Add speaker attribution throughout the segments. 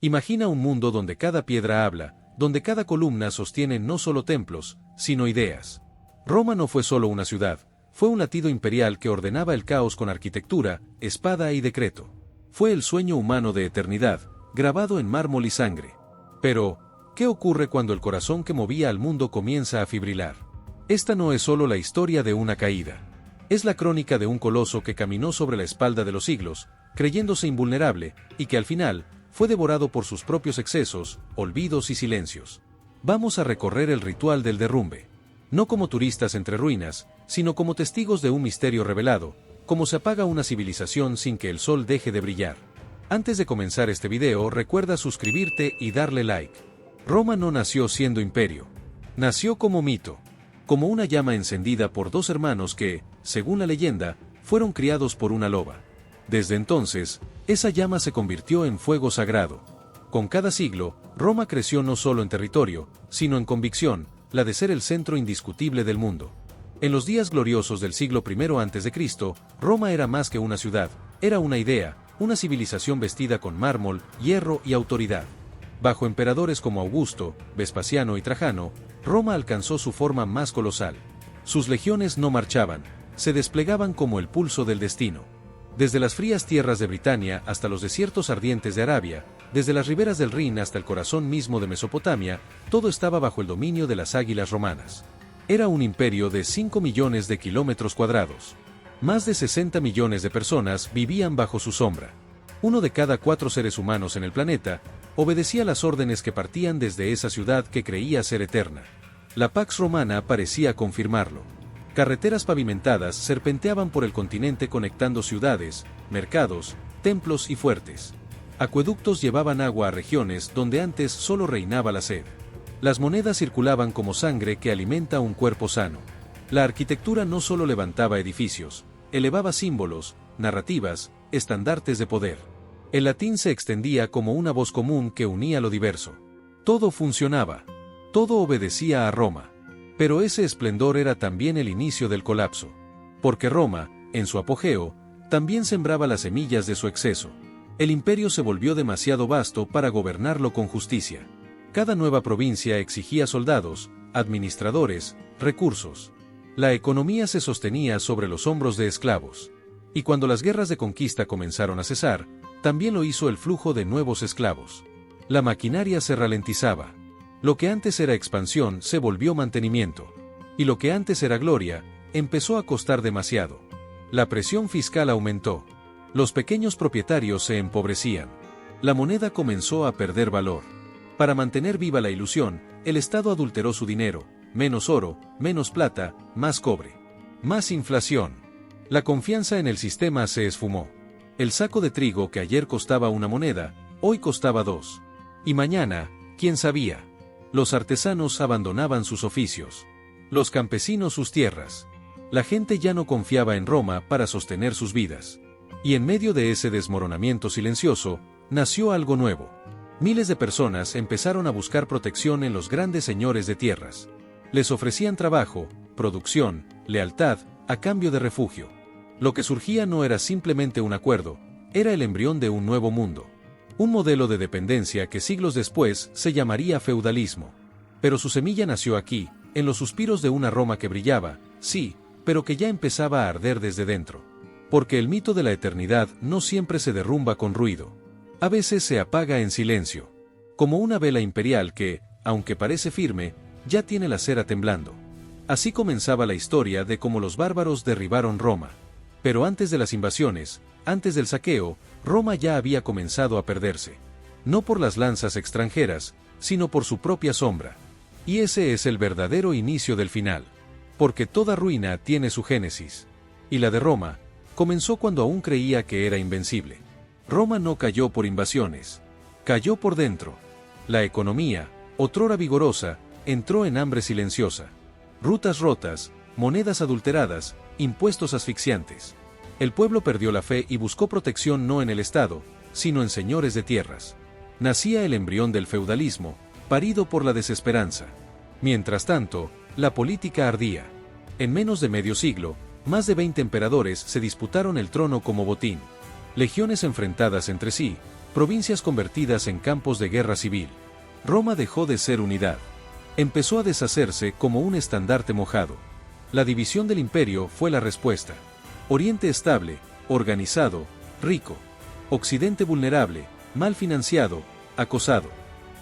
Speaker 1: Imagina un mundo donde cada piedra habla, donde cada columna sostiene no solo templos, sino ideas. Roma no fue solo una ciudad, fue un latido imperial que ordenaba el caos con arquitectura, espada y decreto. Fue el sueño humano de eternidad, grabado en mármol y sangre. Pero, ¿qué ocurre cuando el corazón que movía al mundo comienza a fibrilar? Esta no es solo la historia de una caída. Es la crónica de un coloso que caminó sobre la espalda de los siglos, creyéndose invulnerable, y que al final, fue devorado por sus propios excesos, olvidos y silencios. Vamos a recorrer el ritual del derrumbe. No como turistas entre ruinas, sino como testigos de un misterio revelado, como se apaga una civilización sin que el sol deje de brillar. Antes de comenzar este video, recuerda suscribirte y darle like. Roma no nació siendo imperio. Nació como mito. Como una llama encendida por dos hermanos que, según la leyenda, fueron criados por una loba. Desde entonces, esa llama se convirtió en fuego sagrado. Con cada siglo, Roma creció no solo en territorio, sino en convicción, la de ser el centro indiscutible del mundo. En los días gloriosos del siglo I a.C., Roma era más que una ciudad, era una idea, una civilización vestida con mármol, hierro y autoridad. Bajo emperadores como Augusto, Vespasiano y Trajano, Roma alcanzó su forma más colosal. Sus legiones no marchaban, se desplegaban como el pulso del destino. Desde las frías tierras de Britania hasta los desiertos ardientes de Arabia, desde las riberas del Rin hasta el corazón mismo de Mesopotamia, todo estaba bajo el dominio de las águilas romanas. Era un imperio de 5 millones de kilómetros cuadrados. Más de 60 millones de personas vivían bajo su sombra. 1 de cada 4 seres humanos en el planeta obedecía las órdenes que partían desde esa ciudad que creía ser eterna. La Pax Romana parecía confirmarlo. Carreteras pavimentadas serpenteaban por el continente conectando ciudades, mercados, templos y fuertes. Acueductos llevaban agua a regiones donde antes solo reinaba la sed. Las monedas circulaban como sangre que alimenta un cuerpo sano. La arquitectura no solo levantaba edificios, elevaba símbolos, narrativas, estandartes de poder. El latín se extendía como una voz común que unía lo diverso. Todo funcionaba. Todo obedecía a Roma. Pero ese esplendor era también el inicio del colapso. Porque Roma, en su apogeo, también sembraba las semillas de su exceso. El imperio se volvió demasiado vasto para gobernarlo con justicia. Cada nueva provincia exigía soldados, administradores, recursos. La economía se sostenía sobre los hombros de esclavos. Y cuando las guerras de conquista comenzaron a cesar, también lo hizo el flujo de nuevos esclavos. La maquinaria se ralentizaba. Lo que antes era expansión se volvió mantenimiento. Y lo que antes era gloria, empezó a costar demasiado. La presión fiscal aumentó. Los pequeños propietarios se empobrecían. La moneda comenzó a perder valor. Para mantener viva la ilusión, el Estado adulteró su dinero, menos oro, menos plata, más cobre. Más inflación. La confianza en el sistema se esfumó. El saco de trigo que ayer costaba una moneda, hoy costaba 2. Y mañana, ¿quién sabía? Los artesanos abandonaban sus oficios. Los campesinos sus tierras. La gente ya no confiaba en Roma para sostener sus vidas. Y en medio de ese desmoronamiento silencioso, nació algo nuevo. Miles de personas empezaron a buscar protección en los grandes señores de tierras. Les ofrecían trabajo, producción, lealtad, a cambio de refugio. Lo que surgía no era simplemente un acuerdo, era el embrión de un nuevo mundo. Un modelo de dependencia que siglos después se llamaría feudalismo. Pero su semilla nació aquí, en los suspiros de una Roma que brillaba, sí, pero que ya empezaba a arder desde dentro. Porque el mito de la eternidad no siempre se derrumba con ruido. A veces se apaga en silencio. Como una vela imperial que, aunque parece firme, ya tiene la cera temblando. Así comenzaba la historia de cómo los bárbaros derribaron Roma. Pero antes de las invasiones, antes del saqueo, Roma ya había comenzado a perderse. No por las lanzas extranjeras, sino por su propia sombra. Y ese es el verdadero inicio del final. Porque toda ruina tiene su génesis. Y la de Roma, comenzó cuando aún creía que era invencible. Roma no cayó por invasiones. Cayó por dentro. La economía, otrora vigorosa, entró en hambre silenciosa. Rutas rotas, monedas adulteradas, impuestos asfixiantes. El pueblo perdió la fe y buscó protección no en el Estado, sino en señores de tierras. Nacía el embrión del feudalismo, parido por la desesperanza. Mientras tanto, la política ardía. En menos de medio siglo, más de 20 emperadores se disputaron el trono como botín. Legiones enfrentadas entre sí, provincias convertidas en campos de guerra civil. Roma dejó de ser unidad. Empezó a deshacerse como un estandarte mojado. La división del imperio fue la respuesta. Oriente estable, organizado, rico. Occidente vulnerable, mal financiado, acosado.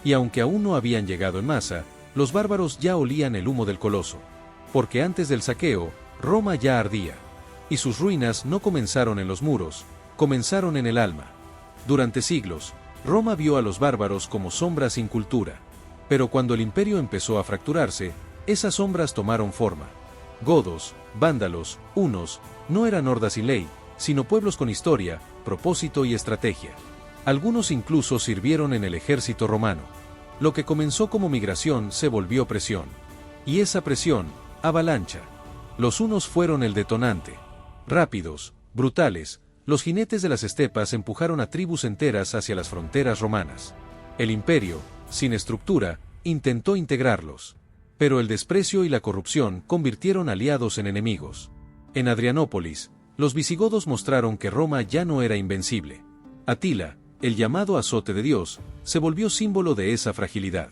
Speaker 1: Y aunque aún no habían llegado en masa, los bárbaros ya olían el humo del coloso. Porque antes del saqueo, Roma ya ardía. Y sus ruinas no comenzaron en los muros, comenzaron en el alma. Durante siglos, Roma vio a los bárbaros como sombras sin cultura. Pero cuando el imperio empezó a fracturarse, esas sombras tomaron forma. Godos, vándalos, hunos, no eran hordas sin ley, sino pueblos con historia, propósito y estrategia. Algunos incluso sirvieron en el ejército romano. Lo que comenzó como migración se volvió presión. Y esa presión, avalancha. Los hunos fueron el detonante. Rápidos, brutales, los jinetes de las estepas empujaron a tribus enteras hacia las fronteras romanas. El imperio, sin estructura, intentó integrarlos. Pero el desprecio y la corrupción convirtieron aliados en enemigos. En Adrianópolis, los visigodos mostraron que Roma ya no era invencible. Atila, el llamado azote de Dios, se volvió símbolo de esa fragilidad.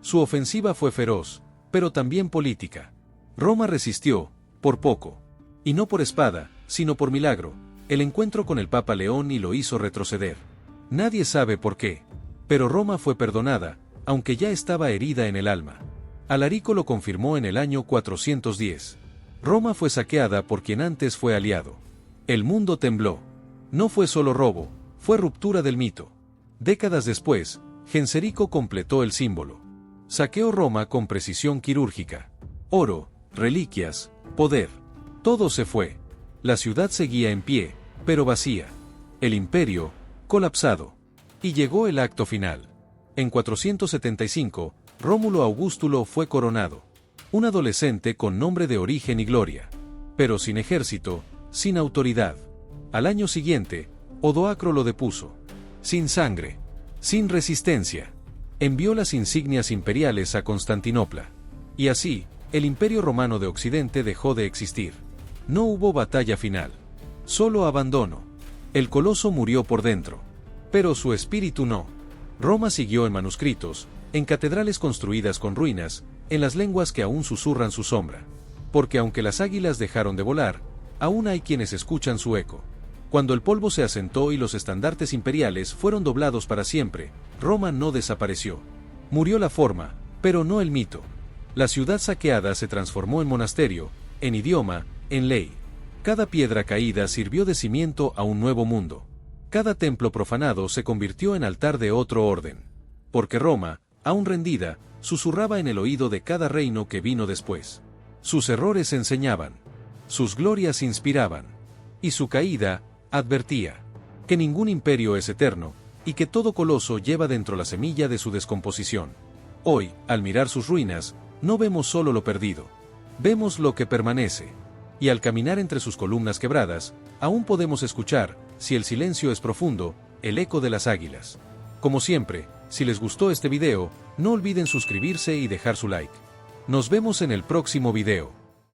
Speaker 1: Su ofensiva fue feroz, pero también política. Roma resistió, por poco. Y no por espada, sino por milagro. El encuentro con el Papa León y lo hizo retroceder. Nadie sabe por qué. Pero Roma fue perdonada, aunque ya estaba herida en el alma. Alarico lo confirmó en el año 410. Roma fue saqueada por quien antes fue aliado. El mundo tembló. No fue solo robo, fue ruptura del mito. Décadas después, Genserico completó el símbolo. Saqueó Roma con precisión quirúrgica. Oro, reliquias, poder. Todo se fue. La ciudad seguía en pie, pero vacía. El imperio, colapsado. Y llegó el acto final. En 475, Rómulo Augustulo fue coronado. Un adolescente con nombre de origen y gloria. Pero sin ejército, sin autoridad. Al año siguiente, Odoacro lo depuso. Sin sangre. Sin resistencia. Envió las insignias imperiales a Constantinopla. Y así, el Imperio Romano de Occidente dejó de existir. No hubo batalla final. Solo abandono. El coloso murió por dentro. Pero su espíritu no. Roma siguió en manuscritos, en catedrales construidas con ruinas, en las lenguas que aún susurran su sombra. Porque aunque las águilas dejaron de volar, aún hay quienes escuchan su eco. Cuando el polvo se asentó y los estandartes imperiales fueron doblados para siempre, Roma no desapareció. Murió la forma, pero no el mito. La ciudad saqueada se transformó en monasterio, en idioma, en ley. Cada piedra caída sirvió de cimiento a un nuevo mundo. Cada templo profanado se convirtió en altar de otro orden. Porque Roma, aún rendida, susurraba en el oído de cada reino que vino después. Sus errores enseñaban. Sus glorias inspiraban. Y su caída, advertía. Que ningún imperio es eterno, y que todo coloso lleva dentro la semilla de su descomposición. Hoy, al mirar sus ruinas, no vemos solo lo perdido. Vemos lo que permanece. Y al caminar entre sus columnas quebradas, aún podemos escuchar, si el silencio es profundo, el eco de las águilas. Como siempre, si les gustó este video, no olviden suscribirse y dejar su like. Nos vemos en el próximo video.